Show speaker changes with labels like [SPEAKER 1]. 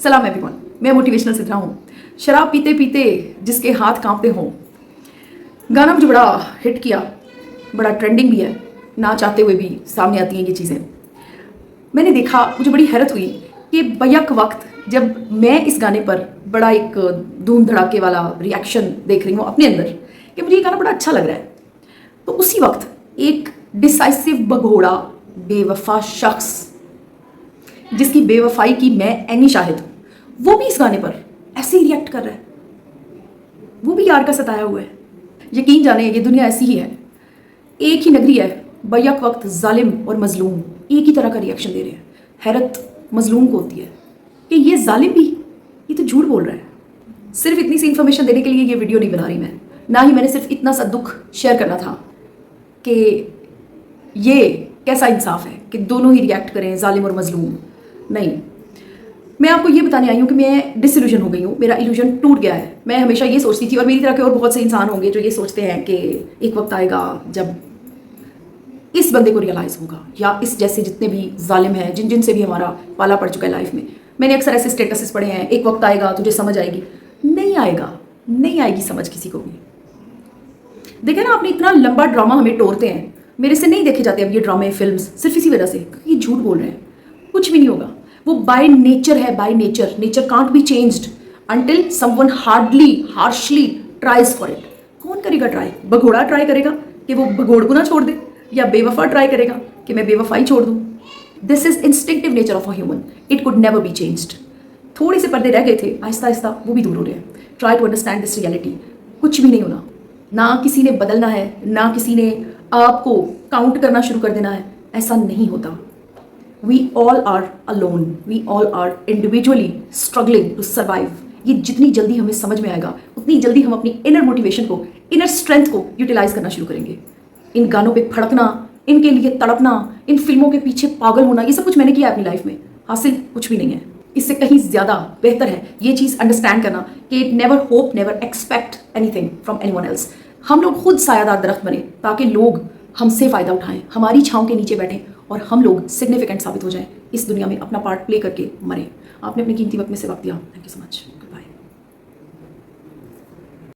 [SPEAKER 1] सलाम एवरीवन, मैं मोटिवेशनल सिद्रा हूँ। शराब पीते पीते जिसके हाथ कांपते हों, गाना मुझे बड़ा हिट किया, बड़ा ट्रेंडिंग भी है, ना चाहते हुए भी सामने आती हैं ये चीज़ें। मैंने देखा, मुझे बड़ी हैरत हुई कि बैक वक्त जब मैं इस गाने पर बड़ा एक धूम धड़ाके वाला रिएक्शन देख रही हूँ अपने अंदर कि मुझे ये गाना बड़ा अच्छा लग रहा है, तो उसी वक्त एक डिसाइसिव भगोड़ा बेवफा शख्स जिसकी बेवफाई की मैं ऐनी शाहिद हूँ, वो भी इस गाने पर ऐसे ही रिएक्ट कर रहा है। वो भी यार का सताया हुआ है। यकीन जाने ये दुनिया ऐसी ही है, एक ही नगरी है, बैक वक्त जालिम और मजलूम एक ही तरह का रिएक्शन दे रहे हैं। हैरत मजलूम को होती है कि ये जालिम भी, ये तो झूठ बोल रहा है। सिर्फ इतनी सी इन्फॉर्मेशन देने के लिए ये वीडियो नहीं बना रही मैं, ना ही मैंने सिर्फ इतना सा दुख शेयर करना था कि ये कैसा इंसाफ है कि दोनों ही रिएक्ट करें, जालिम और मजलूम। नहीं, मैं आपको ये बताने आई हूँ कि मैं डिसइल्यूजन हो गई हूँ, मेरा इल्यूजन टूट गया है। मैं हमेशा ये सोचती थी, और मेरी तरह के और बहुत से इंसान होंगे जो ये सोचते हैं कि एक वक्त आएगा जब इस बंदे को रियलाइज़ होगा, या इस जैसे जितने भी जालिम हैं, जिन से भी हमारा पाला पड़ चुका है लाइफ में। मैंने अक्सर ऐसे स्टेटसेस पढ़े हैं, एक वक्त आएगा तुझे समझ आएगी। नहीं आएगा, नहीं आएगी समझ किसी को भी। देखे ना, आपने इतना लंबा ड्रामा हमें तोड़ते हैं, मेरे से नहीं देखे जाते अब ये ड्रामे फिल्म्स, सिर्फ इसी वजह से क्योंकि झूठ बोल रहे हैं। कुछ भी नहीं होगा, वो बाय नेचर है, by nature. Nature can't be changed until someone harshly tries for it. कौन करेगा ट्राई? भगोड़ा ट्राई करेगा कि वो भगोड़ को ना छोड़ दे, या बेवफा ट्राई करेगा कि मैं बेवफाई छोड़ दूं। This is instinctive nature of a human, it could never be changed. थोड़े से पर्दे रह गए थे, आहिस्ता आहिस्ता वो भी दूर हो रहे हैं। Try to understand this reality. कुछ भी नहीं होना, ना किसी ने बदलना है, ना किसी ने आपको काउंट करना शुरू कर देना है। ऐसा नहीं होता। We all are alone, we all are individually struggling to survive। ये जितनी जल्दी हमें समझ में आएगा, उतनी जल्दी हम अपनी इनर मोटिवेशन को, इनर स्ट्रेंथ को यूटिलाइज करना शुरू करेंगे। इन गानों पे फड़कना, इनके लिए तड़पना, इन फिल्मों के पीछे पागल होना, ये सब कुछ मैंने किया अपनी लाइफ में, हासिल कुछ भी नहीं है। इससे कहीं ज़्यादा बेहतर है ये चीज़ अंडरस्टैंड करना कि never hope, never expect anything from anyone else. हम लोग खुद सायादार दरख्त बने ताकि लोग हमसे फ़ायदा उठाएं, हमारी छाँव के नीचे बैठें और हम लोग सिग्निफिकेंट साबित हो जाएं, इस दुनिया में अपना पार्ट प्ले करके मरें। आपने अपनी कीमती वक्त में से वक्त दिया, थैंक यू सो मच।